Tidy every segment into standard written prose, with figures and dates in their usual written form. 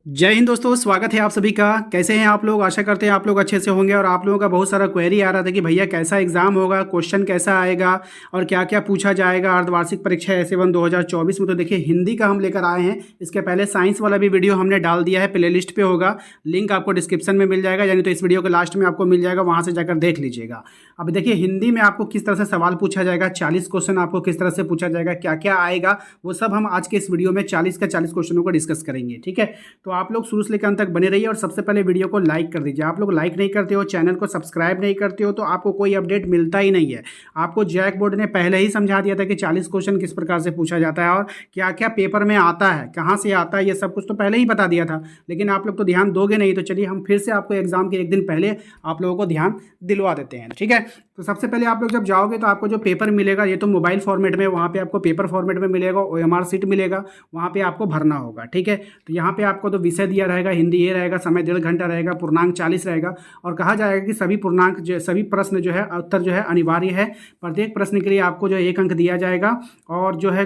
जय हिंद दोस्तों, स्वागत है आप सभी का। कैसे हैं आप लोग? आशा करते हैं आप लोग अच्छे से होंगे। और आप लोगों का बहुत सारा क्वेरी आ रहा था कि भैया कैसा एग्जाम होगा, क्वेश्चन कैसा आएगा और क्या क्या पूछा जाएगा अर्धवार्षिक परीक्षा एस1 2024 में। तो देखिए, हिंदी का हम लेकर आए हैं। इसके पहले साइंस वाला भी वीडियो हमने डाल दिया है, प्ले लिस्ट पे होगा, लिंक आपको डिस्क्रिप्शन में मिल जाएगा, यानी तो इस वीडियो के लास्ट में आपको मिल जाएगा, वहाँ से जाकर देख लीजिएगा। अब देखिए, हिंदी में आपको किस तरह से सवाल पूछा जाएगा, 40 क्वेश्चन आपको किस तरह से पूछा जाएगा, क्या क्या आएगा, वो सब हम आज के इस वीडियो में 40 का 40 क्वेश्चनों को डिस्कस करेंगे। ठीक है, तो आप लोग शुरू से लेकर अंत तक बने रहिए। और सबसे पहले वीडियो को लाइक कर दीजिए। आप लोग लाइक नहीं करते हो, चैनल को सब्सक्राइब नहीं करते हो, तो आपको कोई अपडेट मिलता ही नहीं है। आपको जैक बोर्ड ने पहले ही समझा दिया था कि 40 क्वेश्चन किस प्रकार से पूछा जाता है और क्या क्या पेपर में आता है, कहाँ से आता है, ये सब कुछ तो पहले ही बता दिया था। लेकिन आप लोग तो ध्यान दोगे नहीं। तो चलिए, हम फिर से आपको एग्जाम के एक दिन पहले आप लोगों को ध्यान दिलवा देते हैं। ठीक है, तो सबसे पहले आप लोग जब जाओगे तो आपको जो पेपर मिलेगा, ये तो मोबाइल फॉर्मेट में, वहाँ पे आपको पेपर फॉर्मेट में मिलेगा, OMR सीट मिलेगा, वहाँ पे आपको भरना होगा। ठीक है, तो यहाँ पे आपको तो विषय दिया रहेगा, हिंदी ये रहेगा, समय 1.5 घंटा रहेगा, पूर्णांक 40 रहेगा। और कहा जाएगा कि सभी पूर्णांक सभी प्रश्न जो है, उत्तर जो है अनिवार्य है। प्रत्येक प्रश्न के लिए आपको जो 1 अंक दिया जाएगा। और जो है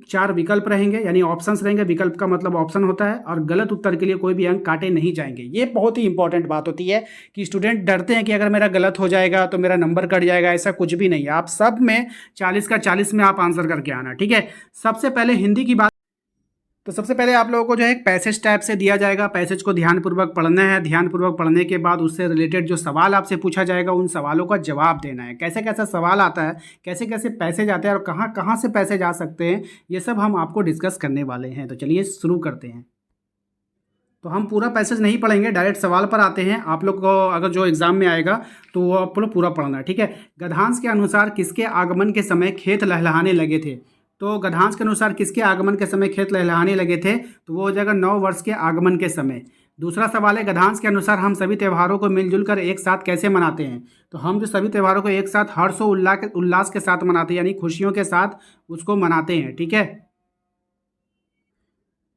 4 विकल्प रहेंगे, यानी ऑप्शंस रहेंगे। विकल्प का मतलब ऑप्शन होता है। और गलत उत्तर के लिए कोई भी अंक काटे नहीं जाएंगे। ये बहुत ही इंपॉर्टेंट बात होती है कि स्टूडेंट डरते हैं कि अगर मेरा गलत हो जाएगा तो मेरा नंबर कट जाएगा। ऐसा कुछ भी नहीं है। आप सब में 40 का 40 में आप आंसर करके आना। ठीक है, सबसे पहले हिंदी की बात। तो सबसे पहले आप लोगों को जो है एक पैसेज टाइप से दिया जाएगा। पैसेज को ध्यानपूर्वक पढ़ना है। ध्यानपूर्वक पढ़ने के बाद उससे रिलेटेड जो सवाल आपसे पूछा जाएगा, उन सवालों का जवाब देना है। कैसे कैसे सवाल आता है, कैसे कैसे पैसेज आते हैं और कहाँ कहाँ से पैसेज आ सकते हैं, ये सब हम आपको डिस्कस करने वाले हैं। तो चलिए शुरू करते हैं। तो हम पूरा पैसेज नहीं पढ़ेंगे, डायरेक्ट सवाल पर आते हैं। आप लोग को अगर जो एग्जाम में आएगा तो वो आप लोग पूरा पढ़ना है। ठीक है, गद्यांश के अनुसार किसके आगमन के समय खेत लहलहाने लगे थे? तो गद्यांश के अनुसार किसके आगमन के समय खेत लहलहाने लगे थे? तो वो हो जाएगा 9 वर्ष के आगमन के समय। दूसरा सवाल है, गद्यांश के अनुसार हम सभी त्योहारों को मिलजुल कर एक साथ कैसे मनाते हैं? तो हम जो सभी त्योहारों को एक साथ उल्लास के साथ मनाते हैं, यानी खुशियों के साथ उसको मनाते हैं। ठीक है,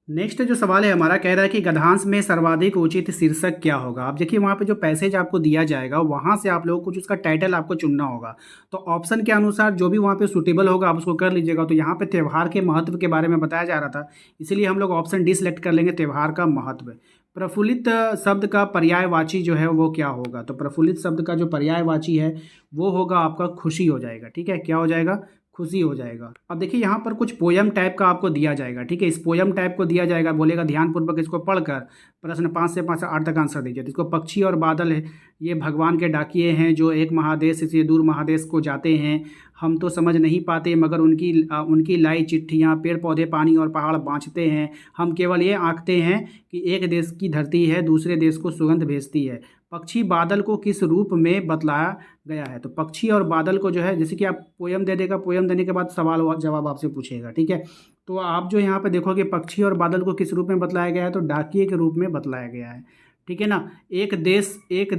नेक्स्ट जो सवाल है हमारा, कह रहा है कि गद्यांश में सर्वाधिक उचित शीर्षक क्या होगा? आप देखिए, वहाँ पे जो पैसेज आपको दिया जाएगा, वहाँ से आप लोगों को कुछ उसका टाइटल आपको चुनना होगा। तो ऑप्शन के अनुसार जो भी वहाँ पे सूटेबल होगा आप उसको कर लीजिएगा। तो यहाँ पे त्यौहार के महत्व के बारे में बताया जा रहा था, इसीलिए हम लोग ऑप्शन डी सेलेक्ट कर लेंगे, त्यौहार का महत्व। प्रफुल्लित शब्द का पर्यायवाची जो है वो क्या होगा? तो प्रफुल्लित शब्द का जो पर्यायवाची है वो होगा आपका खुशी हो जाएगा। ठीक है, क्या हो जाएगा? खुशी हो जाएगा। अब देखिए, यहाँ पर कुछ पोयम टाइप का आपको दिया जाएगा। ठीक है, इस पोयम टाइप को दिया जाएगा, बोलेगा ध्यानपूर्वक इसको पढ़कर प्रश्न 5 से 5 से 8 तक आंसर दीजिए। तो इसको पक्षी और बादल है, ये भगवान के डाकिए हैं जो एक महादेश से दूर महादेश को जाते हैं। हम तो समझ नहीं पाते मगर उनकी लाई चिट्ठियाँ, पेड़ पौधे पानी और पहाड़ बाँचते हैं। हम केवल ये आंकते हैं कि एक देश की धरती है दूसरे देश को सुगंध भेजती है। पक्षी बादल को किस रूप में बतलाया गया है? तो पक्षी और बादल को जो है, जैसे कि आप पोयम दे देगा, पोयम देने के बाद सवाल और जवाब आपसे पूछेगा। ठीक है, तो आप जो यहाँ पे देखोगे पक्षी और बादल को किस रूप में बतलाया गया है, तो डाकिए के रूप में बतलाया गया है। ठीक है ना, एक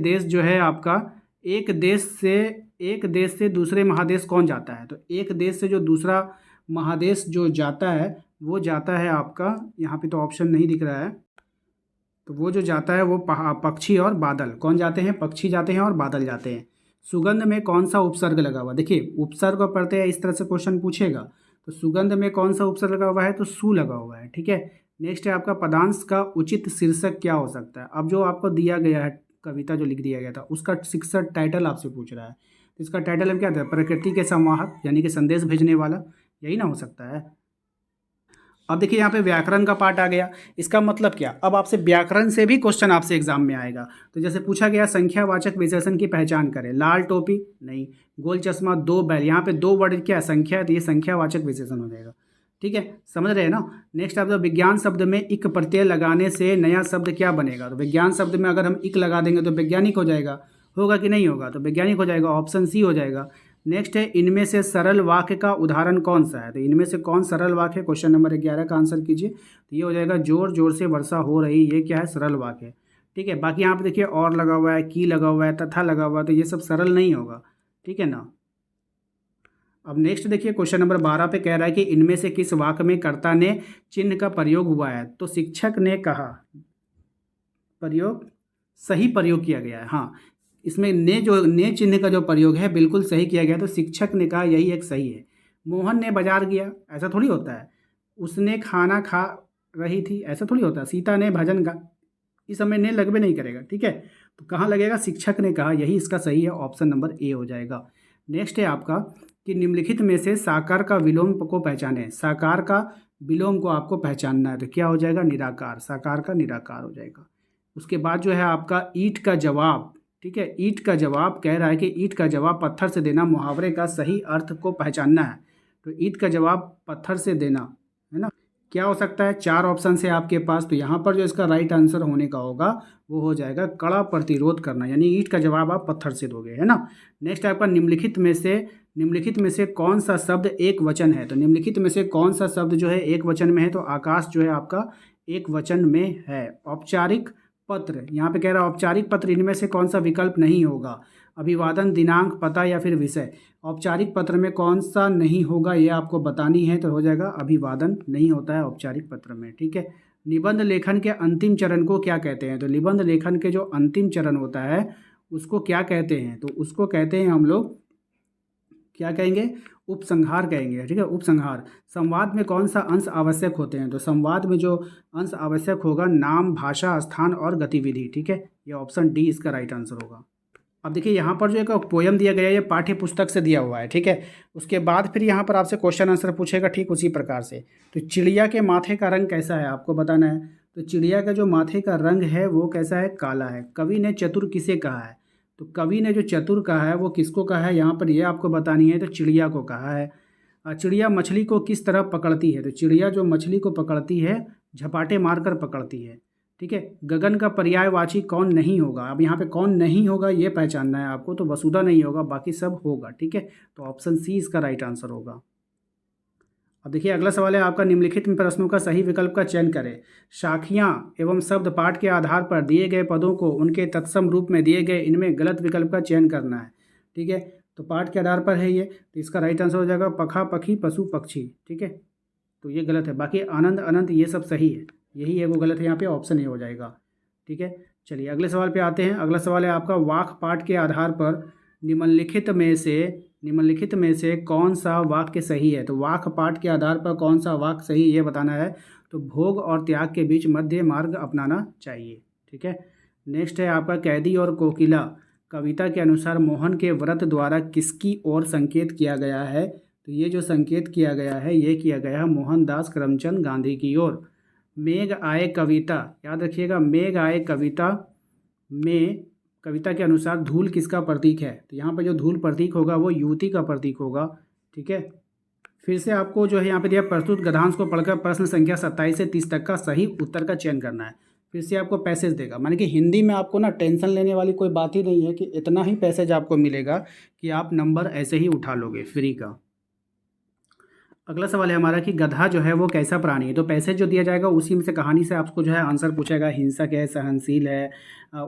देश जो है आपका, एक देश से दूसरे महादेश कौन जाता है? तो एक देश से जो दूसरा महादेश जो जाता है वो जाता है आपका, यहाँ पे तो ऑप्शन नहीं दिख रहा है, तो वो जो जाता है वो पक्षी और बादल। कौन जाते हैं? पक्षी जाते हैं और बादल जाते हैं। सुगंध में कौन सा उपसर्ग लगा हुआ? देखिए, उपसर्ग पढ़ते हैं, इस तरह से क्वेश्चन पूछेगा। तो सुगंध में कौन सा उपसर्ग लगा हुआ है? तो सु लगा हुआ है। ठीक है, नेक्स्ट है आपका, पदांश का उचित शीर्षक क्या हो सकता है? अब जो आपको दिया गया है, कविता जो लिख दिया गया था, उसका शीर्षक टाइटल आपसे पूछ रहा है। तो इसका टाइटल क्या था? प्रकृति के संवाहक, यानी कि संदेश भेजने वाला, यही ना हो सकता है। अब देखिए, यहाँ पे व्याकरण का पार्ट आ गया। इसका मतलब क्या? अब आपसे व्याकरण से भी क्वेश्चन आपसे एग्जाम में आएगा। तो जैसे पूछा गया, संख्यावाचक विशेषण की पहचान करें। लाल टोपी नहीं, गोल चश्मा, 2 बैल। यहाँ पे 2 वर्ड क्या संख्या है, तो ये संख्यावाचक विशेषण हो जाएगा। ठीक है, समझ रहे हैं ना। नेक्स्ट आप, विज्ञान शब्द में इक प्रत्यय लगाने से नया शब्द क्या बनेगा? तो विज्ञान शब्द में अगर हम इक लगा देंगे तो वैज्ञानिक हो जाएगा। होगा कि नहीं होगा? तो वैज्ञानिक हो जाएगा, ऑप्शन सी हो जाएगा। नेक्स्ट है, इनमें से सरल वाक्य का उदाहरण कौन सा है? तो इनमें से कौन सरल वाक्य है? क्वेश्चन नंबर 11 का आंसर कीजिए। तो ये हो जाएगा, जोर जोर से वर्षा हो रही, ये क्या है? सरल वाक्य है। ठीक है, बाकी यहाँ पे देखिए और लगा हुआ है, की लगा हुआ है, तथा लगा हुआ है, तो ये सब सरल नहीं होगा। ठीक है ना। अब नेक्स्ट देखिए, क्वेश्चन नंबर 12 पे कह रहा है कि इनमें से किस वाक्य में कर्ता ने चिन्ह का प्रयोग हुआ है? तो शिक्षक ने कहा, प्रयोग सही प्रयोग किया गया है। हाँ, इसमें ने चिन्ह का जो प्रयोग है बिल्कुल सही किया गया। तो शिक्षक ने कहा, यही एक सही है। मोहन ने बाजार गया, ऐसा थोड़ी होता है। उसने खाना खा रही थी, ऐसा थोड़ी होता। सीता ने भजन गा, इस समय ने लगभग नहीं करेगा, ठीक है। तो कहाँ लगेगा, शिक्षक ने कहा, यही इसका सही है, ऑप्शन नंबर ए हो जाएगा। नेक्स्ट है आपका कि निम्नलिखित में से साकार का विलोम को पहचाने। साकार का विलोम को आपको पहचानना है, तो क्या हो जाएगा, निराकार। साकार का निराकार हो जाएगा। उसके बाद जो है आपका ईंट का जवाब, ठीक है, ईंट का जवाब कह रहा है कि ईंट का जवाब पत्थर से देना, मुहावरे का सही अर्थ को पहचानना है। तो ईंट का जवाब पत्थर से देना, है ना, क्या हो सकता है, चार ऑप्शन है आपके पास। तो यहाँ पर जो इसका राइट आंसर होने का होगा वो हो जाएगा कड़ा प्रतिरोध करना, यानी ईंट का जवाब आप पत्थर से दोगे, है ना। नेक्स्ट आपका निम्नलिखित में से कौन सा शब्द एक वचन है। तो निम्नलिखित में से कौन सा शब्द जो है एक वचन में है, तो आकाश जो है आपका एक वचन में है। औपचारिक पत्र, यहाँ पे कह रहा है औपचारिक पत्र, इनमें से कौन सा विकल्प नहीं होगा। अभिवादन, दिनांक, पता या फिर विषय। औपचारिक पत्र में कौन सा नहीं होगा ये आपको बतानी है, तो हो जाएगा अभिवादन नहीं होता है औपचारिक पत्र में, ठीक है। निबंध लेखन के अंतिम चरण को क्या कहते हैं। तो निबंध लेखन के जो अंतिम चरण होता है उसको क्या कहते हैं, तो उसको कहते हैं हम लोग, क्या कहेंगे, उपसंहार कहेंगे, ठीक है, उपसंहार। संवाद में कौन सा अंश आवश्यक होते हैं। तो संवाद में जो अंश आवश्यक होगा, नाम, भाषा, स्थान और गतिविधि, ठीक है। ये ऑप्शन डी इसका राइट आंसर होगा। अब देखिए यहाँ पर जो एक पोयम दिया गया है ये पाठ्य पुस्तक से दिया हुआ है, ठीक है। उसके बाद फिर यहाँ पर आपसे क्वेश्चन आंसर पूछेगा ठीक उसी प्रकार से। तो चिड़िया के माथे का रंग कैसा है आपको बताना है। तो चिड़िया का जो माथे का रंग है वो कैसा है, काला है। कवि ने चतुर किसे कहा है। तो कवि ने जो चतुर कहा है वो किसको कहा है, यहाँ पर ये आपको बतानी है। तो चिड़िया को कहा है। चिड़िया मछली को किस तरह पकड़ती है। तो चिड़िया जो मछली को पकड़ती है झपाटे मारकर पकड़ती है, ठीक है। गगन का पर्यायवाची कौन नहीं होगा। अब यहाँ पे कौन नहीं होगा ये पहचानना है आपको। तो वसुधा नहीं होगा, बाकी सब होगा, ठीक है। तो ऑप्शन सी इसका राइट आंसर होगा। अब देखिए अगला सवाल है आपका, निम्नलिखित में प्रश्नों का सही विकल्प का चयन करें। शाखियाँ एवं शब्द पाठ के आधार पर दिए गए पदों को उनके तत्सम रूप में दिए गए इनमें गलत विकल्प का चयन करना है, ठीक है। तो पाठ के आधार पर है ये, तो इसका राइट आंसर हो जाएगा पखा, पखी, पशु, पक्षी, ठीक है। तो ये गलत है, बाकी आनंद, अनंत ये सब सही है, यही है वो गलत है, यहाँ पे ऑप्शन ए हो जाएगा, ठीक है। चलिए अगले सवाल पे आते हैं। अगला सवाल है आपका, वाक्य पाठ के आधार पर निम्नलिखित में से कौन सा वाक्य सही है। तो वाक्य पाठ के आधार पर कौन सा वाक्य सही ये बताना है। तो भोग और त्याग के बीच मध्य मार्ग अपनाना चाहिए, ठीक है। नेक्स्ट है आपका, कैदी और कोकिला कविता के अनुसार मोहन के व्रत द्वारा किसकी ओर संकेत किया गया है। तो ये जो संकेत किया गया है ये किया गया है मोहनदास करमचंद गांधी की ओर। मेघ आए कविता, याद रखिएगा, मेघ आए कविता में कविता के अनुसार धूल किसका प्रतीक है। तो यहाँ पर जो धूल प्रतीक होगा वो युवती का प्रतीक होगा, ठीक है। फिर से आपको जो है यहाँ पे दिया, प्रस्तुत गद्यांश को पढ़कर प्रश्न संख्या 27 से 30 तक का सही उत्तर का चयन करना है। फिर से आपको पैसेज देगा, माने कि हिंदी में आपको ना टेंशन लेने वाली कोई बात ही नहीं है कि इतना ही पैसेज आपको मिलेगा कि आप नंबर ऐसे ही उठा लोगे फ्री का। अगला सवाल है हमारा कि गधा जो है वो कैसा प्राणी है। तो पैसेज जो दिया जाएगा उसी में से कहानी से आपको जो है आंसर पूछेगा। हिंसक है, सहनशील है,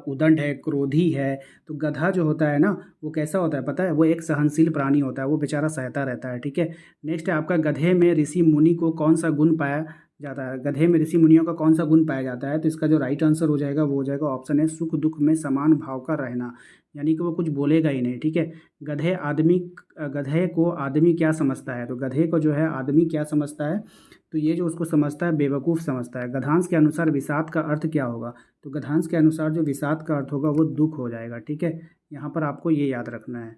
उदंड है, क्रोधी है। तो गधा जो होता है ना वो कैसा होता है पता है, वो एक सहनशील प्राणी होता है, वो बेचारा सहता रहता है, ठीक है। नेक्स्ट है आपका, गधे में ऋषि मुनि को कौन सा गुण पाया जाता है। गधे में ऋषि मुनियों का कौन सा गुण पाया जाता है। तो इसका जो राइट आंसर हो जाएगा वो हो जाएगा ऑप्शन है, सुख दुख में समान भाव का रहना, यानी कि वो कुछ बोलेगा ही नहीं, ठीक है। गधे को आदमी क्या समझता है। तो गधे को जो है आदमी क्या समझता है, तो ये जो उसको समझता है बेवकूफ़ समझता है। गधांश के अनुसार विषाद का अर्थ क्या होगा। तो गधांश के अनुसार जो विषाद का अर्थ होगा वो दुख हो जाएगा, ठीक है। यहाँ पर आपको ये याद रखना है।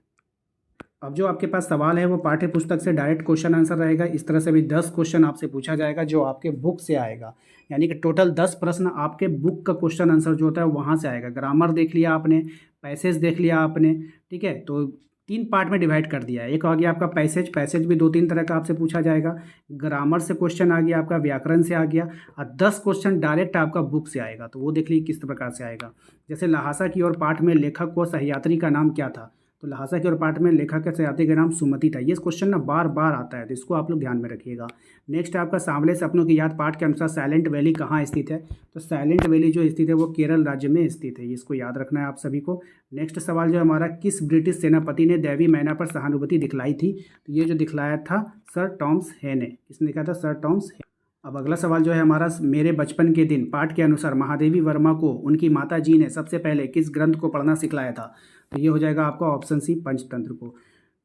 अब जो आपके पास सवाल है वो पाठ्य पुस्तक से डायरेक्ट क्वेश्चन आंसर रहेगा। इस तरह से भी 10 क्वेश्चन आपसे पूछा जाएगा जो आपके बुक से आएगा, यानी कि टोटल 10 प्रश्न आपके बुक का क्वेश्चन आंसर जो होता है वहाँ से आएगा। ग्रामर देख लिया आपने, पैसेज देख लिया आपने, ठीक है। तो 3 पार्ट में डिवाइड कर दिया है। एक आ गया आपका पैसेज भी 2-3 तरह का आपसे पूछा जाएगा। ग्रामर से क्वेश्चन आ गया आपका, व्याकरण से आ गया, और 10 क्वेश्चन डायरेक्ट आपका बुक से आएगा। तो वो देख लीजिए किस प्रकार से आएगा। जैसे लहासा की ओर पाठ में लेखक को सहयात्री का नाम क्या था। तो लहासा की ओर पाठ में लेखक के सहयात्री का नाम सुमति था। ये क्वेश्चन ना बार बार आता है, तो इसको आप लोग ध्यान में रखिएगा। नेक्स्ट आपका, सांवले सपनों की याद पाठ के अनुसार साइलेंट वैली कहाँ स्थित है। तो साइलेंट वैली जो स्थित है वो केरल राज्य में स्थित है, इसको याद रखना है आप सभी को। नेक्स्ट सवाल जो हमारा, किस ब्रिटिश सेनापति ने दैवी मैना पर सहानुभूति दिखलाई थी। तो ये जो दिखलाया था सर टॉमस हे ने, किसने कहा था, सर टॉमस हे। अब अगला सवाल जो है हमारा, मेरे बचपन के दिन पाठ के अनुसार महादेवी वर्मा को उनकी माता जी ने सबसे पहले किस ग्रंथ को पढ़ना सिखलाया था। तो ये हो जाएगा आपका ऑप्शन सी, पंचतंत्र को।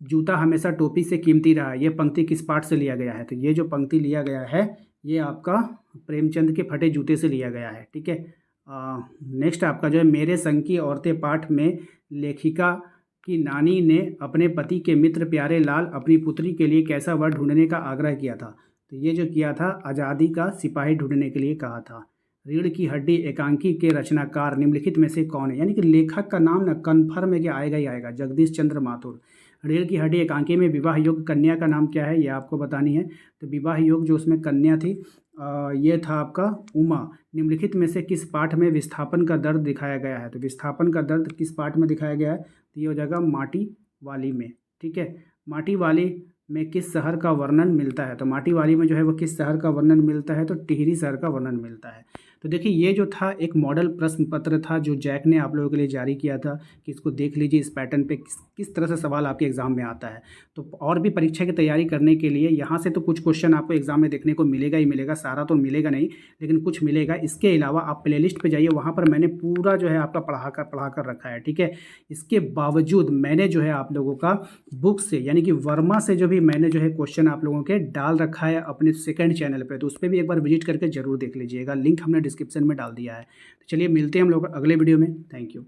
जूता हमेशा टोपी से कीमती रहा, ये पंक्ति किस पाठ से लिया गया है। तो ये जो पंक्ति लिया गया है ये आपका प्रेमचंद के फटे जूते से लिया गया है। ठीक है, नेक्स्ट आपका जो है मेरे संग की औरतें पाठ में लेखिका की नानी ने अपने पति के मित्र प्यारे लाल अपनी पुत्री के लिए कैसा वर ढूंढने का आग्रह किया था। तो ये जो किया था, आज़ादी का सिपाही ढूंढने के लिए कहा था। रीढ़ की हड्डी एकांकी के रचनाकार निम्नलिखित में से कौन है, यानी कि लेखक का नाम ना कन्फर्म है कि आएगा ही आएगा, जगदीश चंद्र माथुर। रीढ़ की हड्डी एकांकी में विवाह योग्य कन्या का नाम क्या है, ये आपको बतानी है। तो विवाह योग्य जो उसमें कन्या थी ये था आपका उमा। निम्नलिखित में से किस पाठ में विस्थापन का दर्द दिखाया गया है। तो विस्थापन का दर्द किस पाठ में दिखाया गया है, तो ये हो जाएगा माटी वाली में। ठीक है, माटी वाली में किस शहर का वर्णन मिलता है। तो माटी वाली में जो है वो किस शहर का वर्णन मिलता है, तो टिहरी शहर का वर्णन मिलता है। तो देखिए ये जो था एक मॉडल प्रश्न पत्र था जो जैक ने आप लोगों के लिए जारी किया था कि इसको देख लीजिए, इस पैटर्न पे किस तरह से सवाल आपके एग्ज़ाम में आता है। तो और भी परीक्षा की तैयारी करने के लिए यहाँ से तो कुछ क्वेश्चन आपको एग्ज़ाम में देखने को मिलेगा ही मिलेगा, सारा तो मिलेगा नहीं लेकिन कुछ मिलेगा। इसके अलावा आप प्लेलिस्ट पे जाइए, वहाँ पर मैंने पूरा जो है आपका पढ़ा कर रखा है। ठीक है, इसके बावजूद मैंने जो है आप लोगों का बुक से यानी कि वर्मा से जो भी मैंने जो है क्वेश्चन आप लोगों के डाल रखा है अपने सेकंड चैनल पे, तो उस पर भी एक बार विजिट करके जरूर देख लीजिएगा, लिंक हमने डिस्क्रिप्शन में डाल दिया है। तो चलिए मिलते हैं हम लोग अगले वीडियो में। Thank you.